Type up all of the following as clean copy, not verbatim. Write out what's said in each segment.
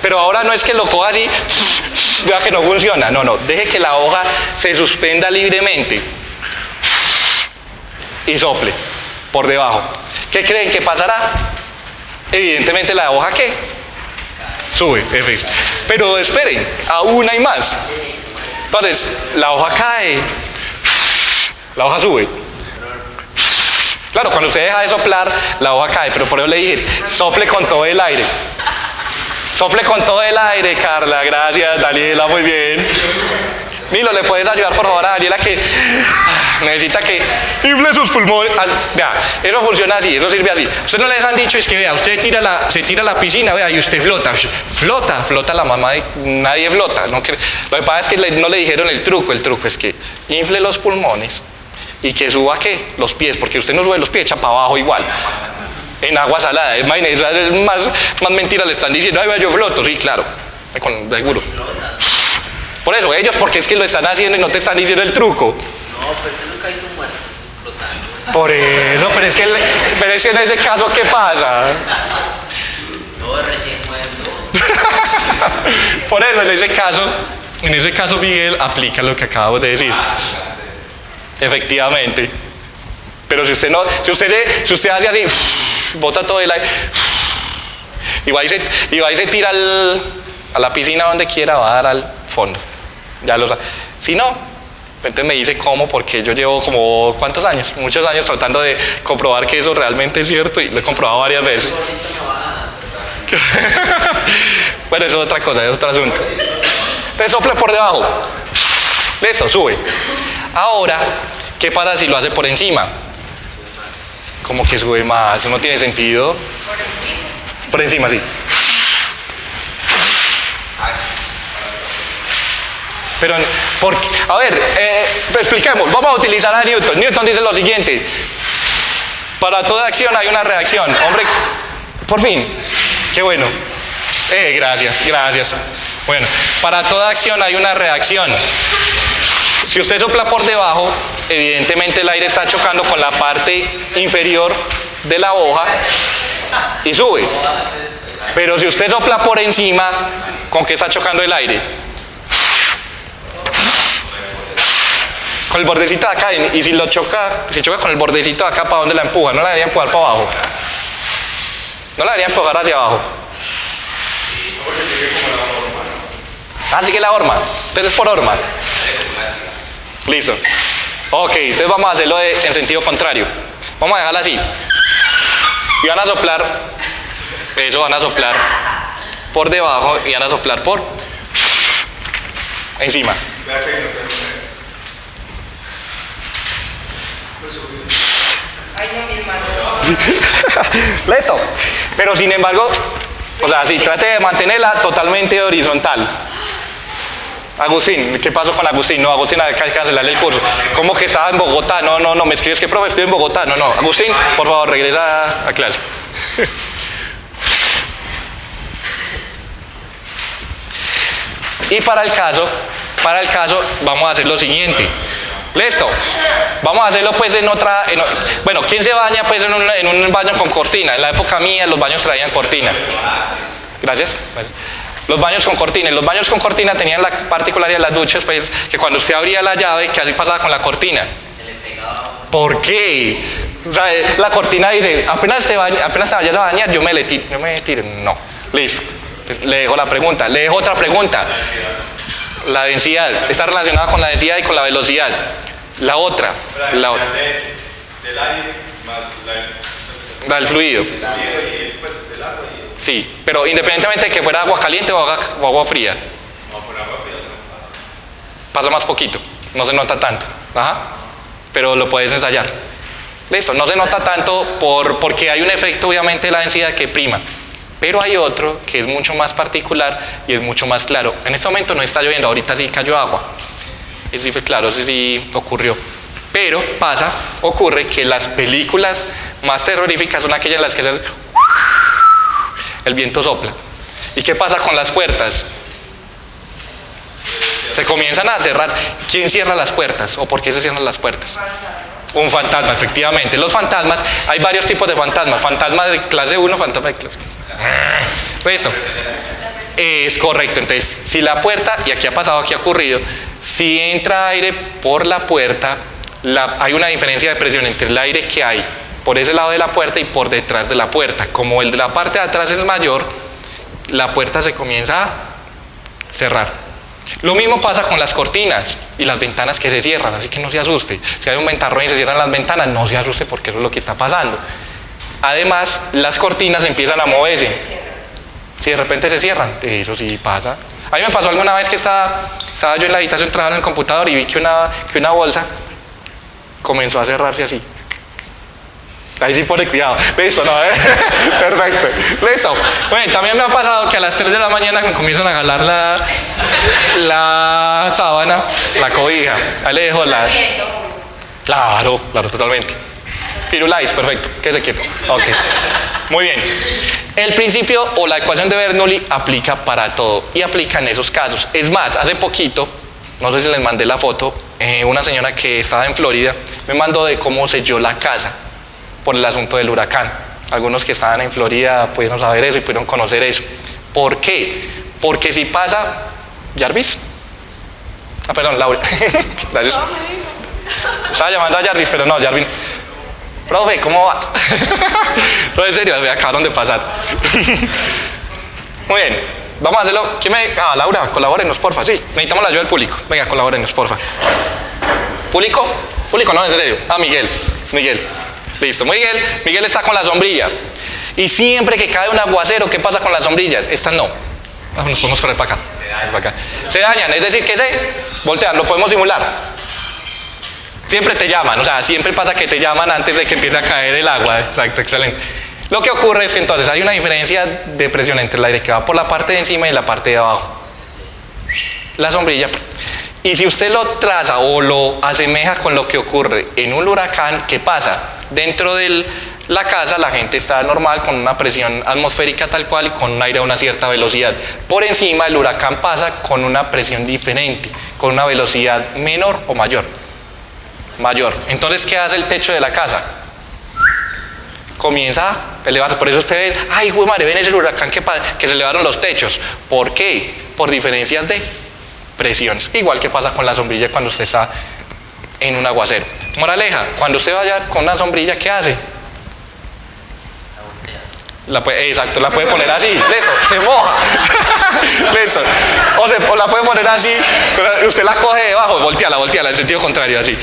Pero ahora no es que lo coja así, vea que no funciona. No, no, deje que la hoja se suspenda libremente y sople por debajo. ¿Qué creen que pasará? Evidentemente la hoja, ¿qué? Sube, pero esperen, aún hay más. Entonces, la hoja cae, la hoja sube. Claro, cuando usted deja de soplar, la hoja cae, pero por eso le dije, sople con todo el aire. Sople con todo el aire, Carla, gracias, Daniela, muy bien. Nilo, ¿le puedes ayudar por favor a Daniela que necesita que infle sus pulmones? Vea, eso funciona así, eso sirve así. Ustedes no les han dicho, es que vea, usted se tira a la piscina, vea, y usted flota la mamá, nadie flota. No, lo que pasa es que no le dijeron el truco es que infle los pulmones y que suba, ¿qué? Los pies, porque usted no sube los pies, echa para abajo igual. En agua salada, imagínense, es más mentira le están diciendo, ay, vea, yo floto, sí, claro, seguro. Por eso, ellos, porque es que lo están haciendo y no te están diciendo el truco. No, pero usted nunca hizo muertos flotando. Por eso, pero es que en ese caso, ¿qué pasa? Todo recién muerto. Por eso, en ese caso, Miguel aplica lo que acabamos de decir. Efectivamente. Pero si usted hace así, bota todo el aire, y va y se tira a la piscina donde quiera, va a dar al fondo. Ya lo sabe. Si no, entonces me dice cómo, porque yo llevo como, ¿cuántos años? Muchos años tratando de comprobar que eso realmente es cierto y lo he comprobado varias veces. Bueno, eso es otra cosa, es otro asunto. Entonces sopla por debajo. Listo, sube. Ahora, ¿qué pasa si lo hace por encima? Como que sube más, eso no tiene sentido. Por encima, sí. Pero, a ver, expliquemos, vamos a utilizar a Newton. Newton dice lo siguiente: para toda acción hay una reacción. Hombre, por fin, qué bueno. Gracias. Bueno, para toda acción hay una reacción. Si usted sopla por debajo, evidentemente el aire está chocando con la parte inferior de la hoja y sube. Pero si usted sopla por encima, ¿con qué está chocando el aire? Con el bordecito de acá. Y si choca con el bordecito de acá, ¿para dónde la empuja? No la debería empujar para abajo. No la debería empujar hacia abajo. Sigue la horma. Entonces es por horma. Listo. Ok, entonces vamos a hacerlo en sentido contrario. Vamos a dejarla así. Y van a soplar. Eso, van a soplar por debajo y van a soplar por encima. Listo. Pero sin embargo, o sea, sí, trate de mantenerla totalmente horizontal. Agustín, ¿qué pasó con Agustín? No, Agustín, hay que cancelarle el curso. ¿Cómo que estaba en Bogotá? No, me escribes que profe, estoy en Bogotá. No, Agustín, por favor, regresa a clase. Y para el caso, vamos a hacer lo siguiente. Listo. Vamos a hacerlo pues bueno, ¿quién se baña pues en un baño con cortina? En la época mía los baños traían cortina. Gracias. Los baños con cortina. Y los baños con cortina tenían la particularidad de las duchas, pues, que cuando usted abría la llave, que así pasaba con la cortina. ¿Por qué? O sea, la cortina dice, apenas te vayas a bañar, yo me tiro. No. Listo. Le dejo la pregunta. Le dejo otra pregunta. La densidad. Está relacionada con la densidad y con la velocidad. La otra. Del aire más la del fluido. Sí, pero independientemente de que fuera agua caliente o agua fría. Pasa más poquito, no se nota tanto. Pero lo puedes ensayar. Listo, no se nota tanto porque hay un efecto obviamente de la densidad que prima. Pero hay otro que es mucho más particular y es mucho más claro. En este momento no está lloviendo, ahorita sí cayó agua. Eso sí fue claro, eso sí ocurrió. Pero ocurre que las películas más terroríficas son aquellas en las que el viento sopla. ¿Y qué pasa con las puertas? Se comienzan a cerrar. ¿Quién cierra las puertas? ¿O por qué se cierran las puertas? Un fantasma, efectivamente. Los fantasmas, hay varios tipos de fantasmas. Fantasma de clase 1, fantasma de clase 1. Eso. Es correcto. Entonces, si la puerta, y aquí ha pasado, aquí ha ocurrido, si entra aire por la puerta, hay una diferencia de presión entre el aire que hay por ese lado de la puerta y por detrás de la puerta. Como el de la parte de atrás es mayor, la puerta se comienza a cerrar. Lo mismo pasa con las cortinas y las ventanas que se cierran, así que no se asuste. Si hay un ventarrón y se cierran las ventanas, no se asuste porque eso es lo que está pasando. Además, las cortinas empiezan a moverse. Si de repente se cierran, eso sí pasa. A mí me pasó alguna vez que estaba yo en la habitación trabajando en el computador y vi que una bolsa comenzó a cerrarse así. Ahí sí pone cuidado. Listo, ¿no? Perfecto. Listo. Bueno, también me ha pasado que a las 3 de la mañana me comienzan a jalar la sábana, la cobija. Ahí le dejo la... Claro, totalmente. Firulais, perfecto. Quédese quieto. Ok. Muy bien. El principio o la ecuación de Bernoulli aplica para todo y aplica en esos casos. Es más, hace poquito, no sé si les mandé la foto, una señora que estaba en Florida me mandó de cómo selló la casa por el asunto del huracán. Algunos que estaban en Florida pudieron saber eso y pudieron conocer eso. ¿Por qué? Porque si pasa... ¿Jarvis? Ah, perdón, Laura. Gracias. Estaba llamando a Jarvis, pero no, Jarvis... Profe, ¿cómo va? No, en serio, me acabaron de pasar. Muy bien, vamos a hacerlo. ¿Quién me...? Ah, Laura, colabórenos, porfa. Sí, necesitamos la ayuda del público. Venga, colabórenos, porfa. ¿Público? ¿Público? No, en serio. Ah, Miguel. Listo, Miguel está con la sombrilla. Y siempre que cae un aguacero, ¿qué pasa con las sombrillas? Estas no. Nos podemos correr para acá. Se dañan, es decir, que se voltean, lo podemos simular. Siempre te llaman, o sea, siempre pasa que te llaman antes de que empiece a caer el agua. Exacto, excelente. Lo que ocurre es que entonces hay una diferencia de presión entre el aire que va por la parte de encima y la parte de abajo. La sombrilla. Y si usted lo traza o lo asemeja con lo que ocurre en un huracán, ¿qué pasa? Dentro de la casa la gente está normal con una presión atmosférica tal cual y con un aire a una cierta velocidad. Por encima el huracán pasa con una presión diferente, con una velocidad menor o mayor. Entonces, ¿qué hace el techo de la casa? Comienza a elevarse. Por eso usted ve, ay, güey, madre, ven ese huracán que se elevaron los techos. ¿Por qué? Por diferencias de presiones. Igual que pasa con la sombrilla cuando usted está en un aguacero. Moraleja, cuando usted vaya con una sombrilla, ¿qué hace? Exacto, la puede poner así, listo, se moja. Listo. O la puede poner así, usted la coge debajo, volteala en sentido contrario, así.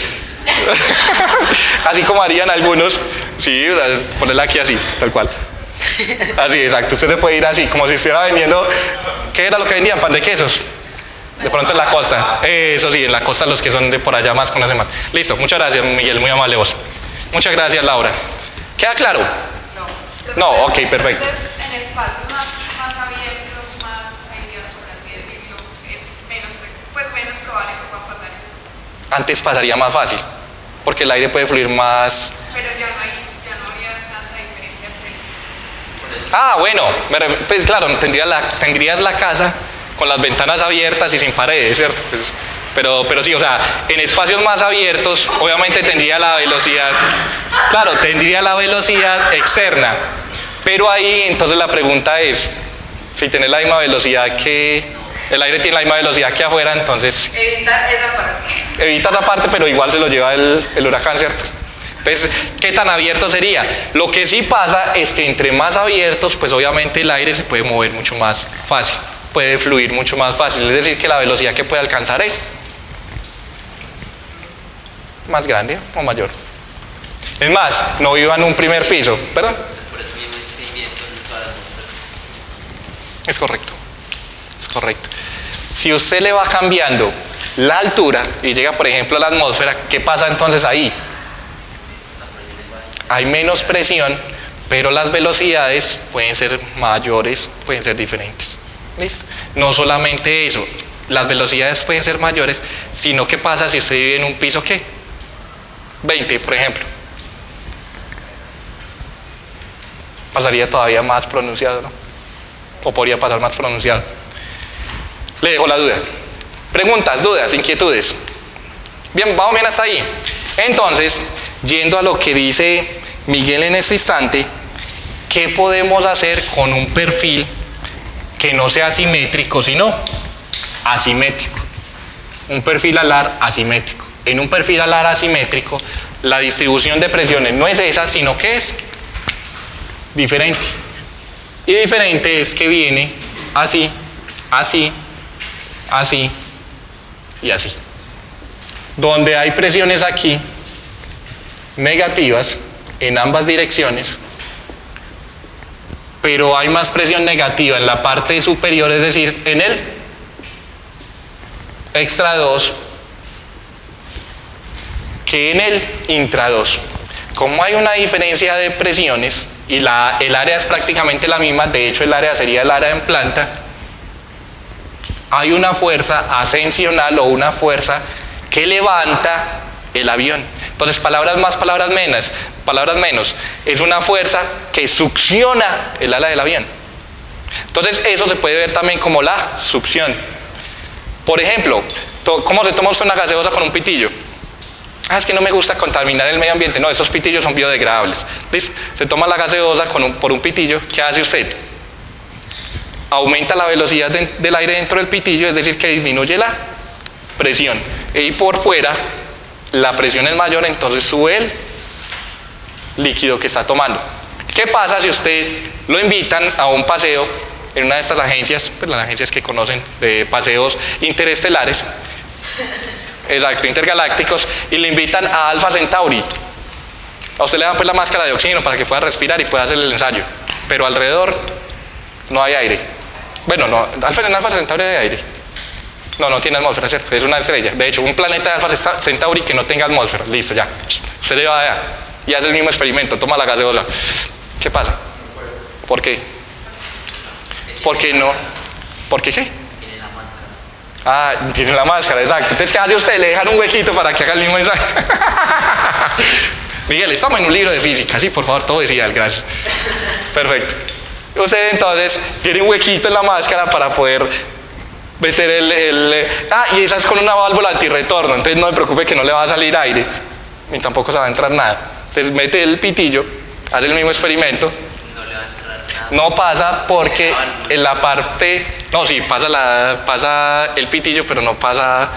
Así como harían algunos, sí, ponerla aquí así, tal cual. Así, exacto, usted se puede ir así, como si estuviera vendiendo, ¿qué era lo que vendían? Pan de quesos. De pronto en la costa, eso sí, en la costa los que son de por allá más conocen más. Listo, muchas gracias Miguel, muy amable vos. Muchas gracias Laura. ¿Queda claro? No, ok, perfecto. Entonces, en espacios más abiertos, más aireados, por así decirlo, es menos probable que pueda pasar. Antes pasaría más fácil, porque el aire puede fluir más. Pero ya no habría tanta diferencia de precio. Ah, bueno, pues claro, tendrías la casa con las ventanas abiertas y sin paredes, ¿cierto? Pues, pero sí, o sea, en espacios más abiertos, obviamente tendría la velocidad externa. Pero ahí, entonces la pregunta es, si tiene la misma velocidad que... El aire tiene la misma velocidad que afuera, entonces... Evita esa parte. Evita esa parte, pero igual se lo lleva el huracán, ¿cierto? Entonces, ¿qué tan abierto sería? Lo que sí pasa es que entre más abiertos, pues obviamente el aire se puede mover mucho más fácil, puede fluir mucho más fácil, es decir, que la velocidad que puede alcanzar es más grande o mayor. Es más, no iba en un primer piso, ¿verdad? Por eso mismo hay seguimiento en todas las atmósferas. Es correcto. Si usted le va cambiando la altura y llega, por ejemplo, a la atmósfera, ¿qué pasa entonces ahí? Hay menos presión, pero las velocidades pueden ser mayores, pueden ser diferentes. ¿Listo? No solamente eso, las velocidades pueden ser mayores, sino ¿qué pasa si usted vive en un piso qué? 20, por ejemplo. Pasaría todavía más pronunciado, ¿no? O podría pasar más pronunciado. Le dejo la duda. Preguntas, dudas, inquietudes. Bien, vamos bien hasta ahí. Entonces, yendo a lo que dice Miguel en este instante, ¿qué podemos hacer con un perfil que no sea simétrico, sino asimétrico. Un perfil alar asimétrico. En un perfil alar asimétrico, la distribución de presiones no es esa, sino que es diferente. Y diferente es que viene así, así, así y así. Donde hay presiones aquí negativas en ambas direcciones, pero hay más presión negativa en la parte superior, es decir, en el extra 2 que en el intra 2. Como hay una diferencia de presiones y el área es prácticamente la misma, de hecho el área sería el área en planta, hay una fuerza ascensional o una fuerza que levanta el avión. Entonces, palabras más, palabras menos, es una fuerza que succiona el ala del avión. Entonces, eso se puede ver también como la succión. Por ejemplo, ¿cómo se toma usted una gaseosa con un pitillo? Es que no me gusta contaminar el medio ambiente. No, esos pitillos son biodegradables. ¿Listo? Se toma la gaseosa por un pitillo. ¿Qué hace usted? Aumenta la velocidad del aire dentro del pitillo, es decir, que disminuye la presión. Y por fuera, la presión es mayor, entonces sube el líquido que está tomando. ¿Qué pasa si usted lo invitan a un paseo en una de estas agencias, pues las agencias que conocen de paseos interestelares? Exacto, intergalácticos, y le invitan a Alpha Centauri. A usted le dan pues la máscara de oxígeno para que pueda respirar y pueda hacer el ensayo, pero alrededor no hay aire. Bueno, no, en Alpha Centauri hay aire. No tiene atmósfera, ¿cierto? Es una estrella. De hecho, un planeta de Alpha Centauri que no tenga atmósfera. Listo, ya. Usted le va allá y hace el mismo experimento, toma la gaseosa. ¿Qué pasa? ¿Por qué? ¿Por qué no? ¿Por qué qué? Tiene la máscara, exacto. Entonces, ¿qué hace usted? Le dejan un huequito para que haga el mismo ensayo. Miguel, estamos en un libro de física, sí, por favor, todo decía, gracias. Perfecto. Usted entonces tiene un huequito en la máscara para poder meter y esa es con una válvula antirretorno, entonces no se preocupe que no le va a salir aire, ni tampoco se va a entrar nada. Entonces mete el pitillo, hace el mismo experimento. No pasa porque en la parte, no, sí, pasa el pitillo, pero no pasa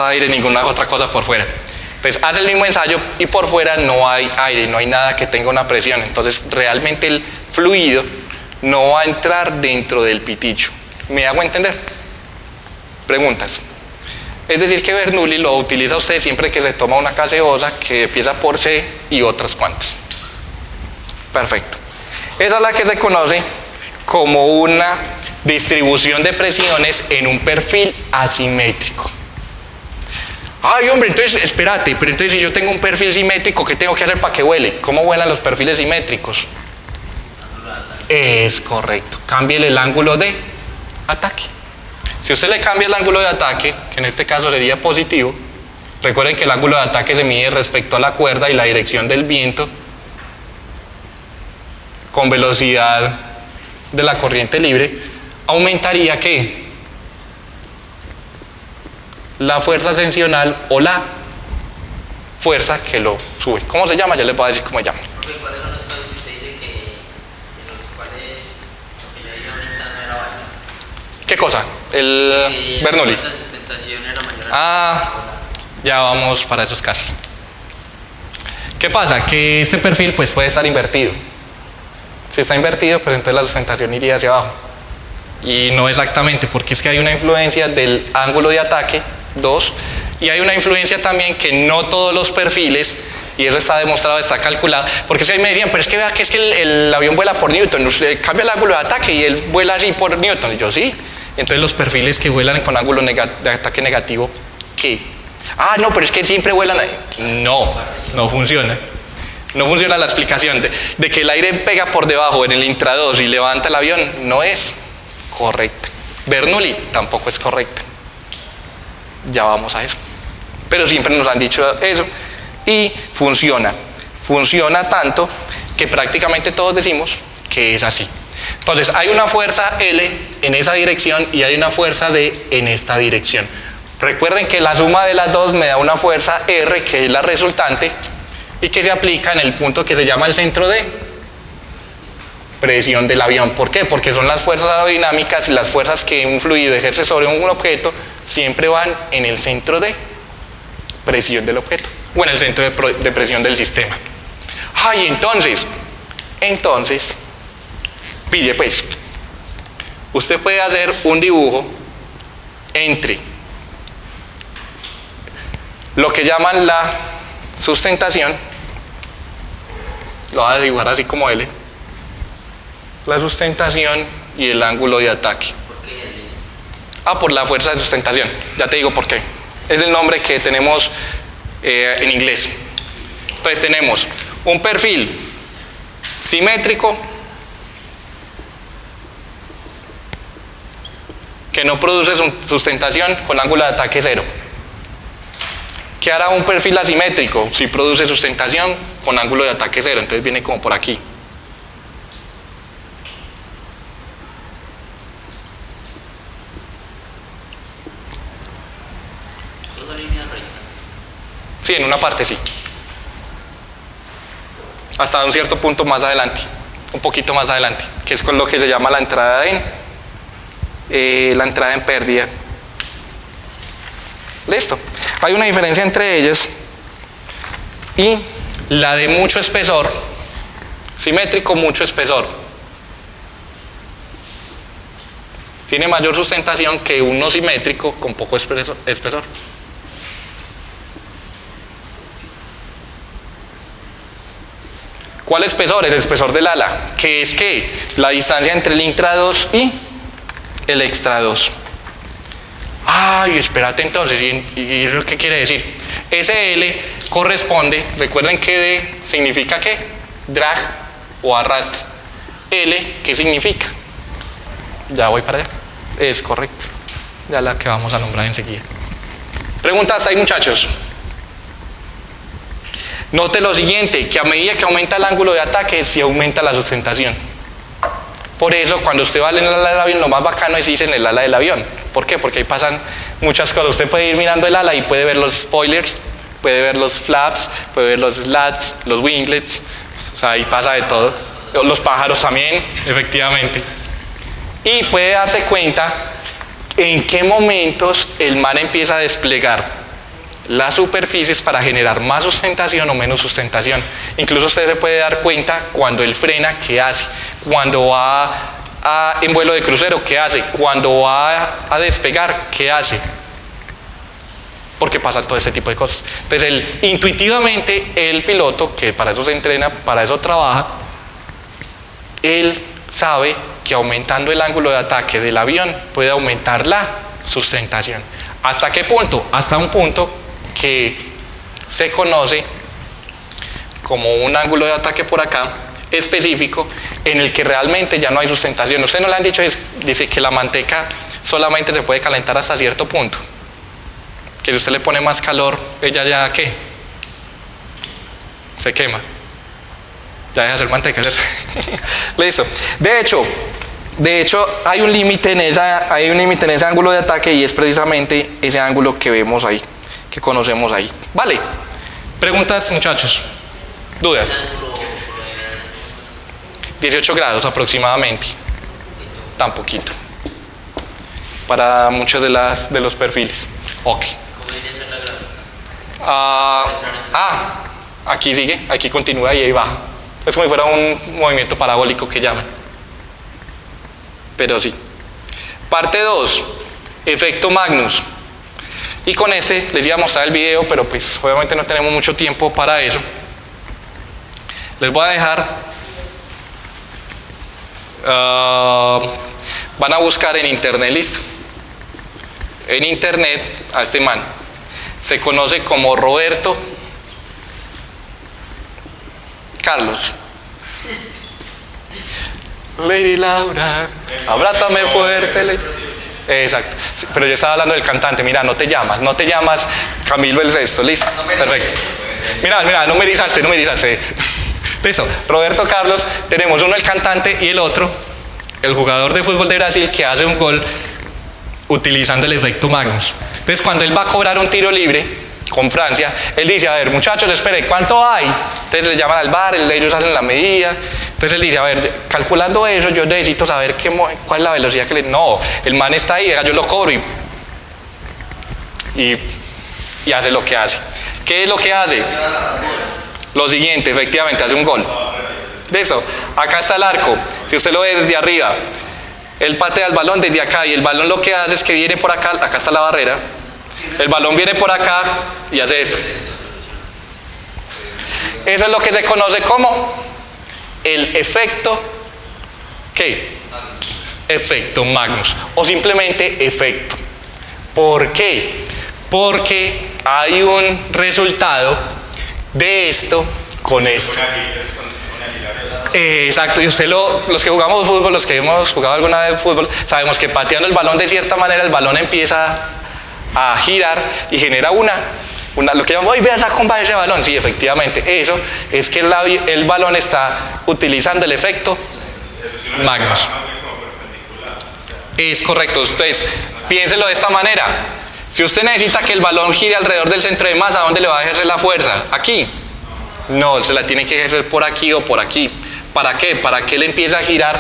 aire, ninguna otra cosa por fuera. Entonces hace el mismo ensayo y por fuera no hay aire, no hay nada que tenga una presión. Entonces realmente el fluido no va a entrar dentro del pitillo. ¿Me hago entender? Preguntas. Es decir, que Bernoulli lo utiliza usted siempre que se toma una gaseosa que empieza por C y otras cuantas. Perfecto. Esa es la que se conoce como una distribución de presiones en un perfil asimétrico. Ay, hombre, entonces, espérate, pero entonces si yo tengo un perfil simétrico, ¿qué tengo que hacer para que vuele? ¿Cómo vuelan los perfiles simétricos? Es correcto. Cámbiale el ángulo de ataque. Si usted le cambia el ángulo de ataque, que en este caso sería positivo, recuerden que el ángulo de ataque se mide respecto a la cuerda y la dirección del viento con velocidad de la corriente libre, aumentaría ¿qué? La fuerza ascensional o la fuerza que lo sube. ¿Cómo se llama? Ya les voy a decir cómo se llama. ¿Cuáles son los casos que usted dice en los cuales lo que yo dije ahorita no era válido? ¿Qué cosa? El Bernoulli. La fuerza de sustentación era mayor. Ya vamos para esos casos. ¿Qué pasa? Que este perfil pues puede estar invertido. Si está invertido, pues entonces la sustentación iría hacia abajo. Y no exactamente, porque es que hay una influencia del ángulo de ataque, 2, y hay una influencia también que no todos los perfiles, y eso está demostrado, está calculado, porque si ahí me dirían, pero es que vea que es que el avión vuela por Newton, usted cambia el ángulo de ataque y él vuela así por Newton, y yo sí. Entonces los perfiles que vuelan con ángulo de ataque negativo, ¿qué? No, pero es que siempre vuelan ahí. No funciona. No funciona la explicación de que el aire pega por debajo en el intra 2 y levanta el avión, no es correcta. Bernoulli tampoco es correcta. Ya vamos a eso. Pero siempre nos han dicho eso y funciona. Funciona tanto que prácticamente todos decimos que es así. Entonces hay una fuerza L en esa dirección y hay una fuerza D en esta dirección. Recuerden que la suma de las dos me da una fuerza R, que es la resultante, y que se aplica en el punto que se llama el centro de presión del avión. ¿Por qué? Porque son las fuerzas aerodinámicas y las fuerzas que un fluido ejerce sobre un objeto siempre van en el centro de presión del objeto o en el centro de presión del sistema. Ay, entonces, pille pues, usted puede hacer un dibujo entre lo que llaman la sustentación, lo voy a dibujar así como L, la sustentación y el ángulo de ataque. ¿Por qué L? Por la fuerza de sustentación, ya te digo por qué. Es el nombre que tenemos en inglés. Entonces tenemos un perfil simétrico que no produce sustentación con ángulo de ataque 0. ¿Qué hará un perfil asimétrico? Si produce sustentación con ángulo de ataque 0, entonces viene como por aquí. Todas líneas rectas. Sí, en una parte sí. Hasta un cierto punto más adelante, un poquito más adelante, que es con lo que se llama la entrada en pérdida. Listo. Hay una diferencia entre ellas y la de mucho espesor, simétrico, mucho espesor. Tiene mayor sustentación que uno simétrico con poco espesor. ¿Cuál espesor? El espesor del ala, que es que la distancia entre el intra 2 y el extra 2. Ay, espérate entonces, ¿y qué quiere decir? SL corresponde, recuerden que D significa ¿qué? Drag o arrastre. L, ¿qué significa? Ya voy para allá. Es correcto. Ya la que vamos a nombrar enseguida. Preguntas ahí, muchachos. Note lo siguiente, que a medida que aumenta el ángulo de ataque, sí aumenta la sustentación. Por eso, cuando usted va en el ala del avión, lo más bacano es irse en el ala del avión. ¿Por qué? Porque ahí pasan muchas cosas. Usted puede ir mirando el ala y puede ver los spoilers, puede ver los flaps, puede ver los slats, los winglets. O sea, ahí pasa de todo. Los pájaros también, efectivamente. Y puede darse cuenta en qué momentos el mar empieza a desplegar las superficies para generar más sustentación o menos sustentación. Incluso usted se puede dar cuenta cuando él frena, ¿qué hace? Cuando va en vuelo de crucero, ¿qué hace? Cuando va a despegar, ¿qué hace? Porque pasan todo este tipo de cosas. Entonces, intuitivamente, el piloto, que para eso se entrena, para eso trabaja, él sabe que aumentando el ángulo de ataque del avión puede aumentar la sustentación. ¿Hasta qué punto? Hasta un punto que se conoce como un ángulo de ataque por acá específico en el que realmente ya no hay sustentación. Ustedes no le han dicho, dice que la manteca solamente se puede calentar hasta cierto punto, que si usted le pone más calor, ella ya ¿qué? Se quema, ya deja de ser manteca. Listo. De hecho hay un límite en ese ángulo de ataque, y es precisamente ese ángulo que vemos ahí, que conocemos ahí. Vale. Preguntas, muchachos. ¿Dudas? 18 grados aproximadamente. Tan poquito para muchos de los perfiles. Ok. ¿Cómo viene a ser la gráfica? Aquí sigue, aquí continúa y ahí baja. Es como si fuera un movimiento parabólico que llaman. Pero sí. Parte 2, efecto Magnus. Y con este les iba a mostrar el video, pero pues obviamente no tenemos mucho tiempo para eso. Les voy a dejar, van a buscar en internet, listo. En internet a este man. Se conoce como Roberto Carlos. Lady Laura, abrázame fuerte. Exacto, pero yo estaba hablando del cantante. Mira, no te llamas Camilo el Sexto, listo, perfecto. Mira, no me erizaste. Listo, Roberto Carlos, tenemos uno el cantante y el otro el jugador de fútbol de Brasil que hace un gol utilizando el efecto Magnus. Entonces, cuando él va a cobrar un tiro libre, con Francia, él dice, a ver, muchachos, espere, ¿cuánto hay? Entonces le llaman al bar, ellos hacen la medida, entonces él dice, a ver, calculando eso, yo necesito saber cuál es la velocidad que le... No, el man está ahí, yo lo cobro y hace lo que hace. ¿Qué es lo que hace? Lo siguiente, efectivamente, hace un gol. De eso, acá está el arco, si usted lo ve desde arriba, él patea el balón desde acá y el balón lo que hace es que viene por acá, acá está la barrera, el balón viene por acá y hace eso. Eso es lo que se conoce como el efecto, ¿qué? Efecto Magnus, o simplemente efecto. ¿Por qué? Porque hay un resultado de esto con esto. Exacto, y usted los que jugamos fútbol, los que hemos jugado alguna vez fútbol, sabemos que pateando el balón de cierta manera, el balón empieza a girar y genera lo que llamamos, vea esa comba de ese balón. Sí, efectivamente, eso es que el balón está utilizando el efecto Magnus. Es correcto, ustedes piénsenlo de esta manera. Si usted necesita que el balón gire alrededor del centro de masa, ¿a dónde le va a ejercer la fuerza? ¿Aquí? No, se la tiene que ejercer por aquí o por aquí. ¿Para qué? Para que él empiece a girar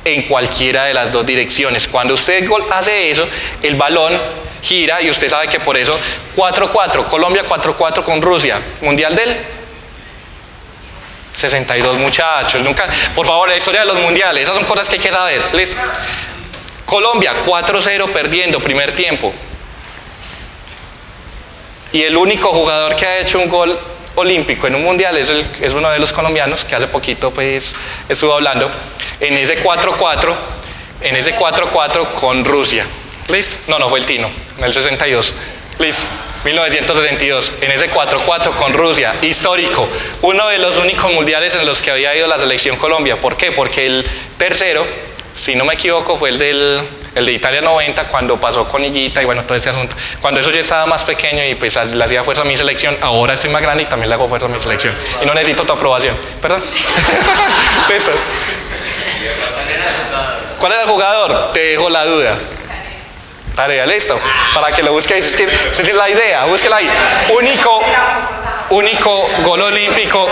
en cualquiera de las dos direcciones. Cuando usted hace eso, el balón gira y usted sabe que por eso 4-4, Colombia 4-4 con Rusia, Mundial del 62, muchachos. Nunca, por favor, la historia de los mundiales, esas son cosas que hay que saber. Colombia 4-0 perdiendo primer tiempo. Y el único jugador que ha hecho un gol olímpico en un mundial es uno de los colombianos que hace poquito pues estuvo hablando en ese 4-4 con Rusia. ¿Listo? No fue el Tino, en el 62. ¿Listo? 1972, en ese 4-4 con Rusia, histórico, uno de los únicos mundiales en los que había ido la selección Colombia. ¿Por qué? Porque el tercero, si no me equivoco, fue el de Italia 90, cuando pasó con Higuita y bueno, todo ese asunto. Cuando eso yo estaba más pequeño y pues le hacía fuerza a mi selección, ahora estoy más grande y también le hago fuerza a mi selección. Y no necesito tu aprobación. ¿Perdón? Eso. ¿Cuál era el jugador? Te dejo la duda. Tarea, listo. Para que lo busquéis. Esa es la idea, búsquela ahí. Único gol olímpico.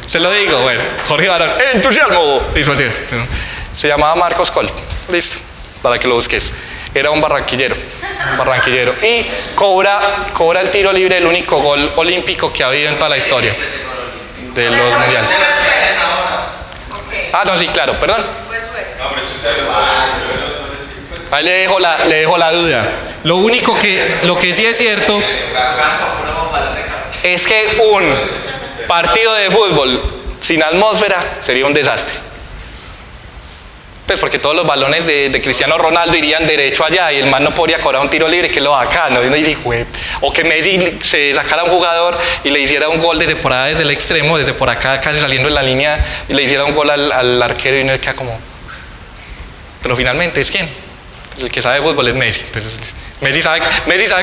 Se lo digo, bueno, Jorge Barón, entusiasmo. Se llamaba Marcos Col. Listo, para que lo busques. Era un barranquillero. Y cobra el tiro libre, el único gol olímpico que ha habido en toda la historia de los mundiales. Ah, no, sí, claro, perdón. Ahí le dejo la duda. Lo que sí es cierto es que un partido de fútbol sin atmósfera sería un desastre. Pues porque todos los balones de Cristiano Ronaldo irían derecho allá y el man no podría cobrar un tiro libre, que es lo bacano. Y uno dice, o que Messi se sacara a un jugador y le hiciera un gol desde por allá, desde el extremo, desde por acá, casi saliendo en la línea, y le hiciera un gol al arquero y uno queda como... Pero finalmente, ¿es quién? Pues el que sabe de fútbol es Messi. Entonces, Messi sabe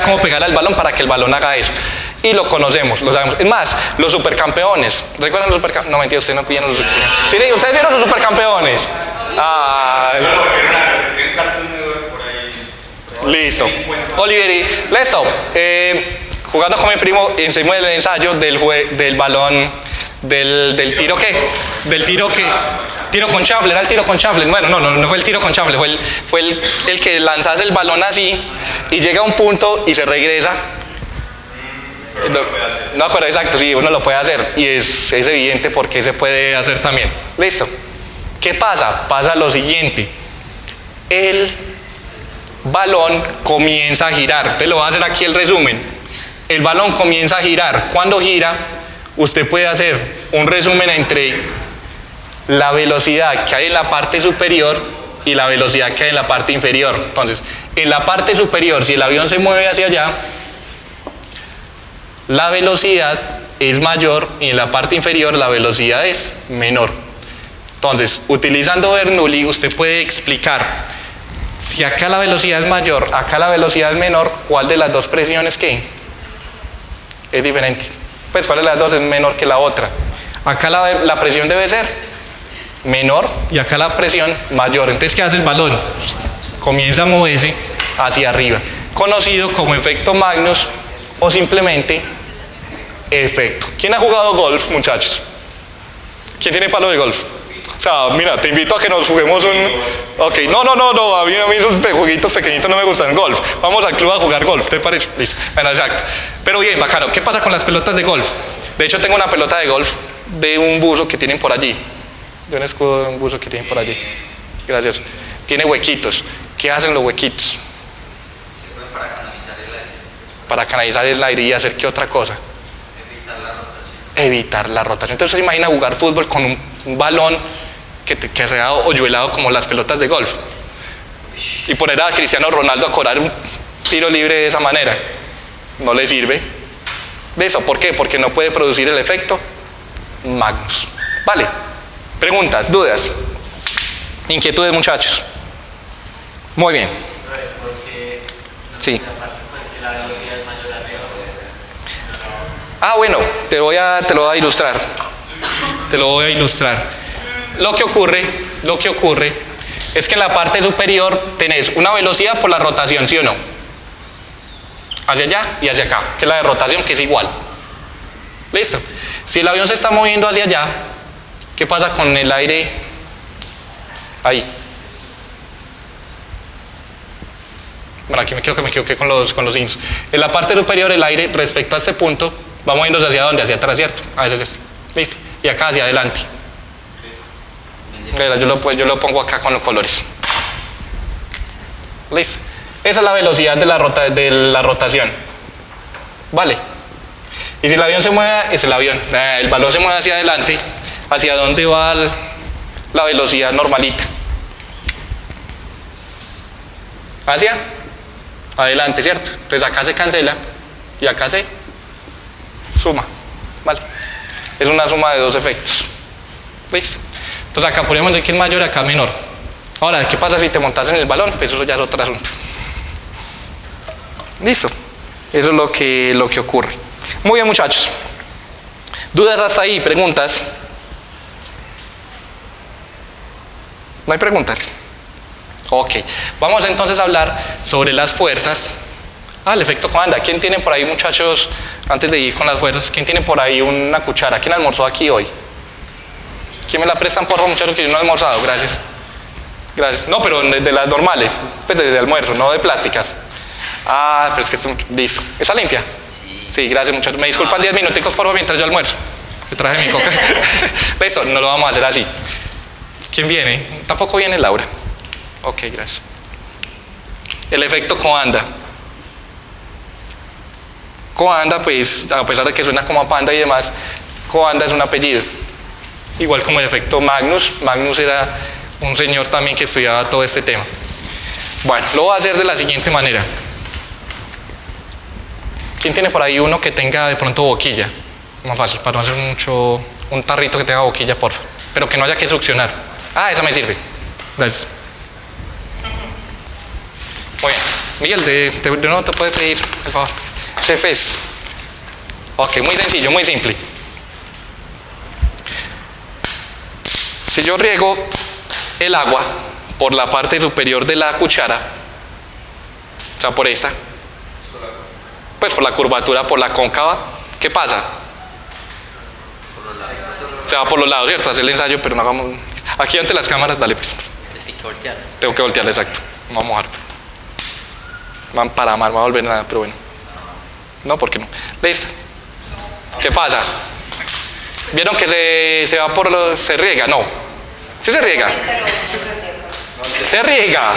cómo pegar al balón para que el balón haga eso. Y lo conocemos, lo sabemos. Es más, los supercampeones. ¿Recuerdan los supercampeones? No, mentira, ustedes no cuidan los supercampeones. Sí, ¿ustedes vieron los supercampeones? Listo. Oliveri, listo. Jugando con mi primo, hicimos el ensayo del balón, del tiro que. Tiro con chanfle, era el tiro con chanfle. Bueno, no fue el tiro con chanfle, fue el que lanzase el balón así y llega a un punto y se regresa. No, pero exacto, sí, uno lo puede hacer y es evidente porque se puede hacer también. Listo. ¿Qué pasa? Pasa lo siguiente. El balón comienza a girar. Te lo voy a hacer aquí el resumen. El balón comienza a girar. Cuando gira, usted puede hacer un resumen entre la velocidad que hay en la parte superior y la velocidad que hay en la parte inferior. Entonces, en la parte superior, si el avión se mueve hacia allá, la velocidad es mayor y en la parte inferior la velocidad es menor. Entonces, utilizando Bernoulli, usted puede explicar si acá la velocidad es mayor, acá la velocidad es menor, ¿cuál de las dos presiones qué? Es diferente. Pues, ¿cuál de las dos es menor que la otra? Acá la presión debe ser menor y acá la presión mayor. Entonces, ¿qué hace el balón? Comienza a moverse hacia arriba. conocido como efecto Magnus o simplemente efecto. ¿Quién ha jugado golf, muchachos? ¿Quién tiene palo de golf? O sea, mira, te invito a que nos juguemos un... Ok, no, a mí esos jueguitos pequeñitos no me gustan. Golf, vamos al club a jugar golf, ¿te parece? Listo, bueno, exacto. Pero bien, bacano, ¿qué pasa con las pelotas de golf? De hecho, tengo una pelota de golf de un buzo que tienen por allí. De un escudo de un buzo que tienen por allí. Gracias. Tiene huequitos. ¿Qué hacen los huequitos? Sirve para canalizar el aire. Para canalizar el aire y hacer qué otra cosa. Evitar la rotación. Evitar la rotación. Entonces se imagina jugar fútbol con un balón que sea hoyuelado como las pelotas de golf y poner a Cristiano Ronaldo a cobrar un tiro libre de esa manera. No le sirve. ¿De eso? ¿Por qué? Porque no puede producir el efecto Magnus. Vale. Preguntas, dudas, inquietudes, muchachos. Muy bien. Porque Sí. aparte pues que la velocidad es mayor arriba. Ah, bueno, te lo voy a ilustrar. Te lo voy a ilustrar. Lo que ocurre es que en la parte superior tenés una velocidad por la rotación, ¿sí o no? Hacia allá y hacia acá, que es la de rotación, que es igual. ¿Listo? Si el avión se está moviendo hacia allá, ¿qué pasa con el aire ahí? Bueno, aquí me equivoqué con los signos. En la parte superior el aire respecto a este punto va moviéndose hacia dónde, hacia atrás, ¿cierto? A veces es, ¿listo? Y acá hacia adelante. Mira, yo lo pongo acá con los colores. ¿Listo? Esa es la velocidad de la rotación. ¿Vale? Y si el avión se mueve, el balón se mueve hacia adelante, ¿hacia dónde va la velocidad normalita? Hacia adelante, ¿cierto? Entonces acá se cancela y acá se suma. ¿Vale? Es una suma de dos efectos. ¿Ves? Entonces acá podríamos decir que es mayor, acá menor. Ahora, ¿qué pasa si te montas en el balón? Pues eso ya es otro asunto. Listo. Eso es lo que ocurre. Muy bien, muchachos. ¿Dudas hasta ahí? ¿Preguntas? ¿No hay preguntas? Ok. Vamos entonces a hablar sobre las fuerzas. El efecto Coanda. ¿Quién tiene por ahí, muchachos, antes de ir con las fuerzas, quién tiene por ahí una cuchara? ¿Quién almorzó aquí hoy? ¿Quién me la prestan, por favor, muchachos, que yo no he almorzado? Gracias. Gracias. No, pero de las normales, pues de almuerzo, no de plásticas. Pero es que listo. ¿Está limpia? Sí, gracias, muchachos. Me disculpan 10 minuticos, por favor, mientras yo almuerzo. Yo traje mi coca. Listo, no lo vamos a hacer así. ¿Quién viene? Tampoco viene Laura. Ok, gracias. El efecto Coanda. Coanda, pues, a pesar de que suena como a panda y demás, Coanda es un apellido. Igual como el efecto Magnus. Magnus era un señor también que estudiaba todo este tema. Bueno, lo voy a hacer de la siguiente manera. ¿Quién tiene por ahí uno que tenga de pronto boquilla? Más fácil, para no hacer mucho, un tarrito que tenga boquilla, por favor. Pero que no haya que succionar. Esa me sirve. Gracias. Muy bien. Miguel, de nuevo te puede pedir, por favor. Cefes. Ok, muy sencillo, muy simple. Si yo riego el agua por la parte superior de la cuchara, o sea, por esta, pues por la curvatura, por la cóncava, ¿qué pasa? Se va por los lados, ¿cierto? Hacer el ensayo, pero no hagamos... Aquí ante las cámaras, dale pues. Entonces hay que voltear. Tengo que voltear, exacto. No vamos a mojar. Van para amar, no va a volver nada, pero bueno. No, ¿por qué no? Listo. ¿Qué pasa? ¿Vieron que se va por los... se riega? No. ¿Sí se riega? Se riega.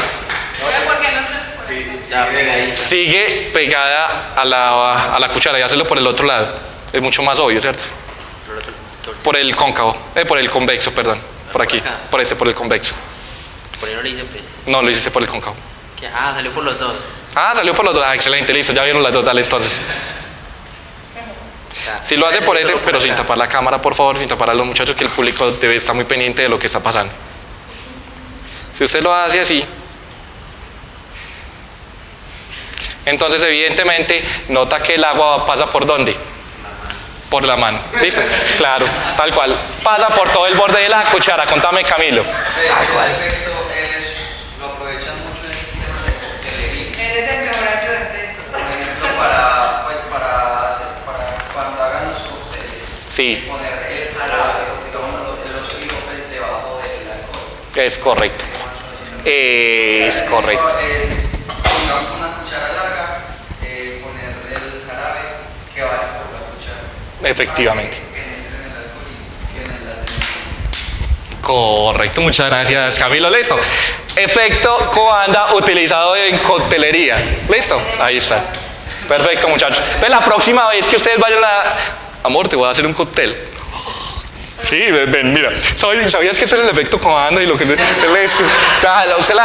¿Por qué no? Está pegadita. Sigue pegada a la cuchara y hacerlo por el otro lado. Es mucho más obvio, ¿cierto? Por el cóncavo, por el convexo, perdón. Por aquí, acá. por el convexo. Por ahí no le hice pues. No, lo hiciste por el cóncavo. Que, salió por los dos. Salió por los dos. Excelente, listo, ya vieron las dos, dale entonces. O sea, Si lo hace por ese, por pero sin acá. tapar la cámara, por favor, sin tapar a los muchachos, que el público debe estar muy pendiente de lo que está pasando. Si usted lo hace así, entonces evidentemente nota que el agua pasa por ¿dónde? Por la mano. ¿Listo? Claro, tal cual. Pasa por todo el borde de la cuchara. Contame, Camilo. Ese efecto lo aprovechan mucho en sistemas de coctelería. Eres el mejor ayudante Es correcto. Es correcto. Pongamos una cuchara larga, poner el jarabe que vaya por la cuchara. Efectivamente. Que entre en el alcohol y en el alcohol. Correcto, muchas gracias Camilo, listo. Efecto Coanda utilizado en coctelería. ¿Listo? Ahí está. Perfecto, muchachos. Entonces la próxima vez que ustedes vayan a... Amor, te voy a hacer un cóctel. Sí, ven, mira. ¿Sabías que ese es el efecto Coanda y lo que él es? Usted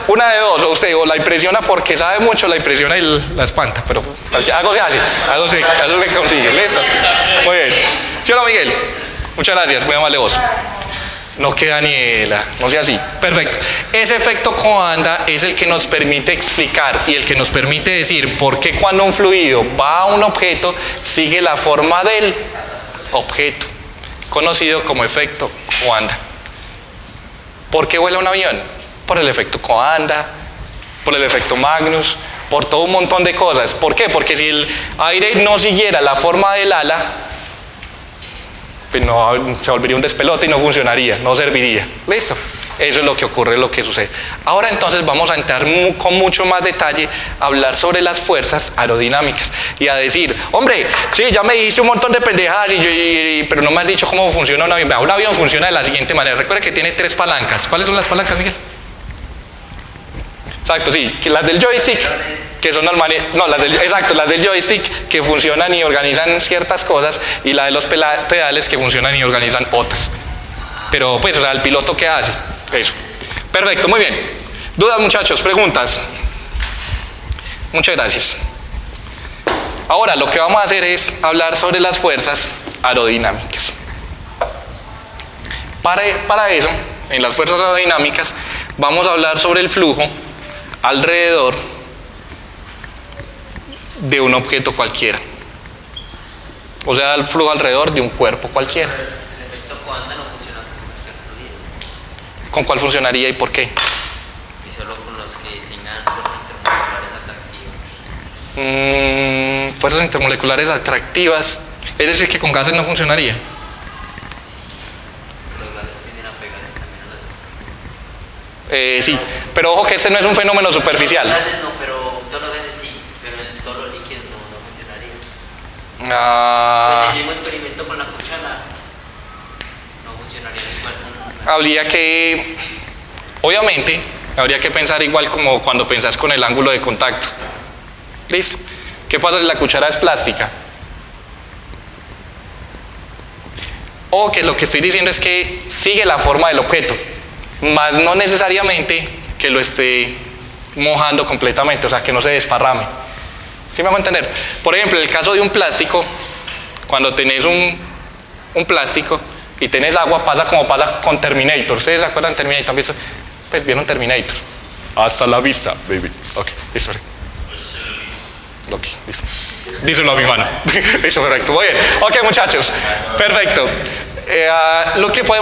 una de dos, o la impresiona porque sabe mucho, la impresiona y la espanta, pero algo se hace, algo se consigue. ¿Listo? Muy bien. ¿Sí o no, Miguel? Muchas gracias, muy amable vos. No queda Daniela, no sea así. Perfecto. Ese efecto Coanda es el que nos permite explicar y el que nos permite decir por qué cuando un fluido va a un objeto sigue la forma del objeto, conocido como efecto Coanda. ¿Por qué vuela un avión? Por el efecto Coanda, por el efecto Magnus, por todo un montón de cosas. ¿Por qué? Porque si el aire no siguiera la forma del ala, pues no, se volvería un despelote y no funcionaría, no serviría. ¿Listo? Eso es lo que ocurre, lo que sucede. Ahora entonces vamos a entrar con mucho más detalle a hablar sobre las fuerzas aerodinámicas y a decir, hombre, sí, ya me dijiste un montón de pendejadas, pero no me has dicho cómo funciona un avión. Un avión funciona de la siguiente manera. Recuerda que tiene 3 palancas. ¿Cuáles son las palancas, Miguel? Exacto, sí, que las del joystick, que son normales, no, las del joystick que funcionan y organizan ciertas cosas, y la de los pedales que funcionan y organizan otras. Pero pues, o sea, el piloto ¿qué hace? Eso. Perfecto, muy bien. ¿Dudas, muchachos? ¿Preguntas? Muchas gracias. Ahora lo que vamos a hacer es hablar sobre las fuerzas aerodinámicas. Para eso, en las fuerzas aerodinámicas, vamos a hablar sobre el flujo alrededor de un objeto cualquiera. O sea, el flujo alrededor de un cuerpo cualquiera. El efecto Coanda no funciona con cualquier fluido. ¿Con cuál funcionaría y por qué? Y solo con los que tengan fuerzas intermoleculares atractivas. Fuerzas intermoleculares atractivas. Es decir, que con gases no funcionaría. Los gases tienden a pegarse también a las... Sí, pero ojo que este no es un fenómeno superficial. Los gases no, pero todos los gases sí, pero todos los líquidos no funcionaría. Pues el mismo experimento con la cuchara no funcionaría igual con... Habría que, obviamente, habría que pensar igual como cuando pensás con el ángulo de contacto. ¿Listo? ¿Qué pasa si la cuchara es plástica? O que lo que estoy diciendo es que sigue la forma del objeto, más no necesariamente que lo esté mojando completamente, o sea, que no se desparrame. ¿Sí me hago entender? Por ejemplo, en el caso de un plástico, cuando tenés un plástico y tenés agua, pasa como pasa con Terminator. ¿Ustedes se acuerdan de Terminator? Pues vieron Terminator. Hasta la vista, baby. Ok, listo. Ok, listo. Díselo a mi mano. Listo, perfecto. Muy bien. Ok, muchachos. Perfecto. Lo que podemos